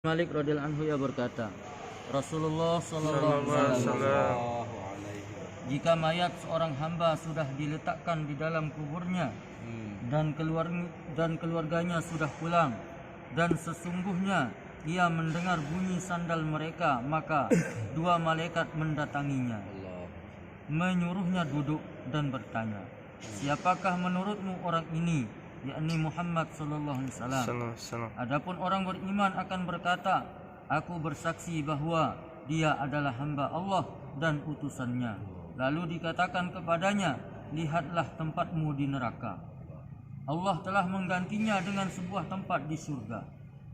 Malik radhiyallahu anhu ia berkata, Rasulullah sallallahu alaihi wasallam, jika mayat seorang hamba sudah diletakkan di dalam kuburnya dan keluarganya sudah pulang dan sesungguhnya ia mendengar bunyi sandal mereka, maka dua malaikat mendatanginya, menyuruhnya duduk dan bertanya, siapakah menurutmu orang ini? Yakni Muhammad sallallahu alaihi wasallam. Adapun orang beriman akan berkata, aku bersaksi bahwa dia adalah hamba Allah dan utusannya. Lalu dikatakan kepadanya, lihatlah tempatmu di neraka. Allah telah menggantinya dengan sebuah tempat di surga.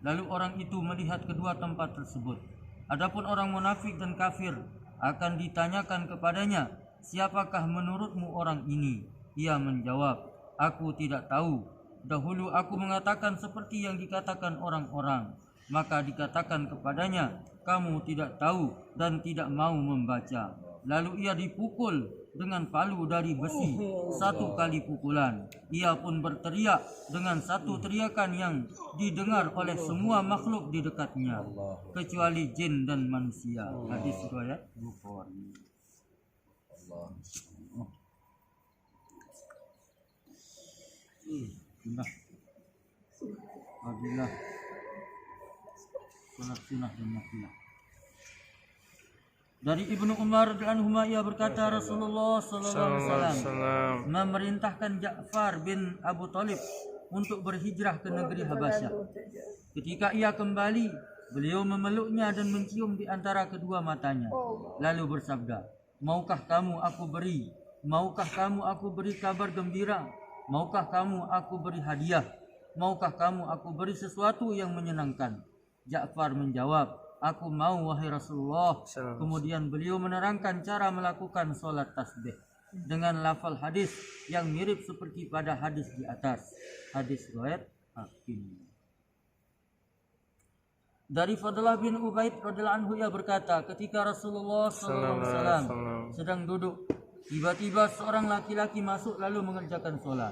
Lalu orang itu melihat kedua tempat tersebut. Adapun orang munafik dan kafir akan ditanyakan kepadanya, siapakah menurutmu orang ini? Ia menjawab, aku tidak tahu. Dahulu aku mengatakan seperti yang dikatakan orang-orang. Maka dikatakan kepadanya, kamu tidak tahu dan tidak mau membaca. Lalu ia dipukul dengan palu dari besi 1 kali pukulan. Ia pun berteriak dengan satu teriakan yang didengar oleh semua makhluk di dekatnya, kecuali jin dan manusia. Hadis riwayat Bukhari. Alhamdulillah. Salat sunnah dan nafilah. Dari Ibnu Umar radhiyallahu anhu ia berkata, Rasulullah sallallahu alaihi wasallam memerintahkan Ja'far bin Abu Thalib untuk berhijrah ke negeri Habasyah. Ketika ia kembali, beliau memeluknya dan mencium di antara kedua matanya, lalu bersabda, maukah kamu aku beri kabar gembira? Maukah kamu aku beri hadiah? Maukah kamu aku beri sesuatu yang menyenangkan? Ja'far menjawab, aku mau wahai Rasulullah. Kemudian beliau menerangkan cara melakukan solat tasbih dengan lafal hadis yang mirip seperti pada hadis di atas. Hadis riwayat Hakim. Dari Fadlah bin Ubaid radhiyallahu anhu ia berkata, ketika Rasulullah sallallahu alaihi wasallam sedang duduk, tiba-tiba seorang laki-laki masuk lalu mengerjakan solat.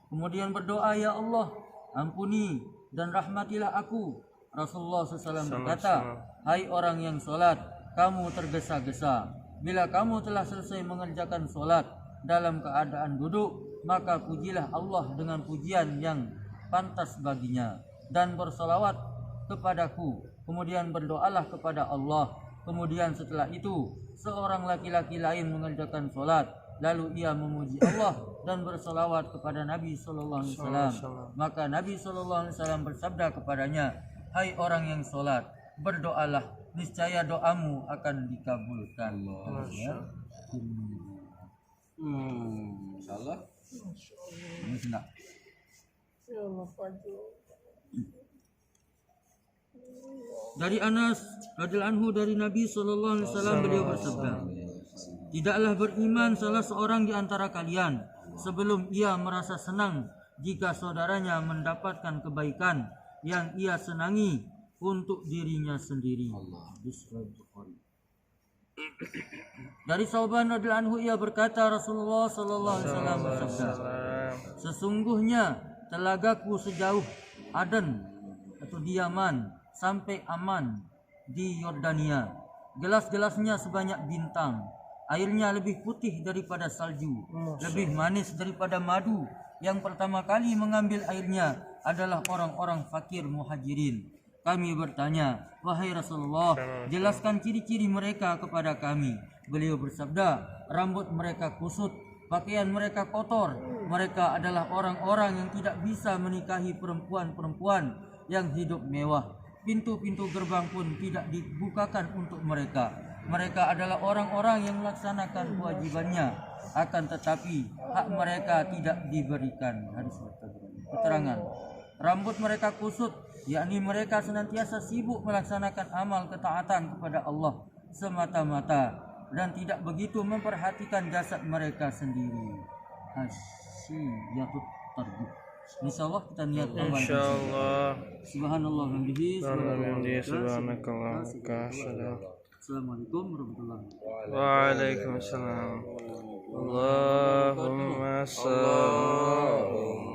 Kemudian berdoa, ya Allah, ampuni dan rahmatilah aku. Rasulullah SAW berkata, hai orang yang solat, kamu tergesa-gesa. Bila kamu telah selesai mengerjakan solat dalam keadaan duduk, maka pujilah Allah dengan pujian yang pantas baginya dan bersolawat kepadaku. Kemudian berdoalah kepada Allah. Kemudian setelah itu seorang laki-laki lain mengerjakan solat, lalu ia memuji Allah dan bersolawat kepada Nabi sallallahu alaihi wasallam. Maka Nabi sallallahu alaihi wasallam bersabda kepadanya, hai orang yang solat, berdoalah, niscaya doamu akan dikabulkan. Insyaallah. Dari Anas radhiyallahu anhu dari Nabi sallallahu alaihi wasallam beliau bersabda, tidaklah beriman salah seorang di antara kalian sebelum ia merasa senang jika saudaranya mendapatkan kebaikan yang ia senangi untuk dirinya sendiri. Dari Sauban radhiyallahu anhu ia berkata, Rasulullah sallallahu alaihi wasallam bersabda, sesungguhnya telagaku sejauh Aden atau di Yaman sampai Aman di Yordania. Gelas-gelasnya sebanyak bintang. Airnya lebih putih daripada salju, lebih manis daripada madu. Yang pertama kali mengambil airnya adalah orang-orang fakir muhajirin. Kami bertanya, wahai Rasulullah, jelaskan ciri-ciri mereka kepada kami. Beliau bersabda, rambut mereka kusut, pakaian mereka kotor. Mereka adalah orang-orang yang tidak bisa menikahi perempuan-perempuan yang hidup mewah. Pintu-pintu gerbang pun tidak dibukakan untuk mereka. Mereka adalah orang-orang yang melaksanakan kewajibannya, akan tetapi hak mereka tidak diberikan. Hadis keterangan. Rambut mereka kusut, yakni mereka senantiasa sibuk melaksanakan amal ketaatan kepada Allah semata-mata dan tidak begitu memperhatikan jasad mereka sendiri. Hasyiyatut tarbih. Insyaallah kita niat amal. Insyaallah. Subhanallah wa bihamdihi. Subhanakallahumma. Assalamualaikum warahmatullahi wabarakatuh. Waalaikumsalam. Allahumma salli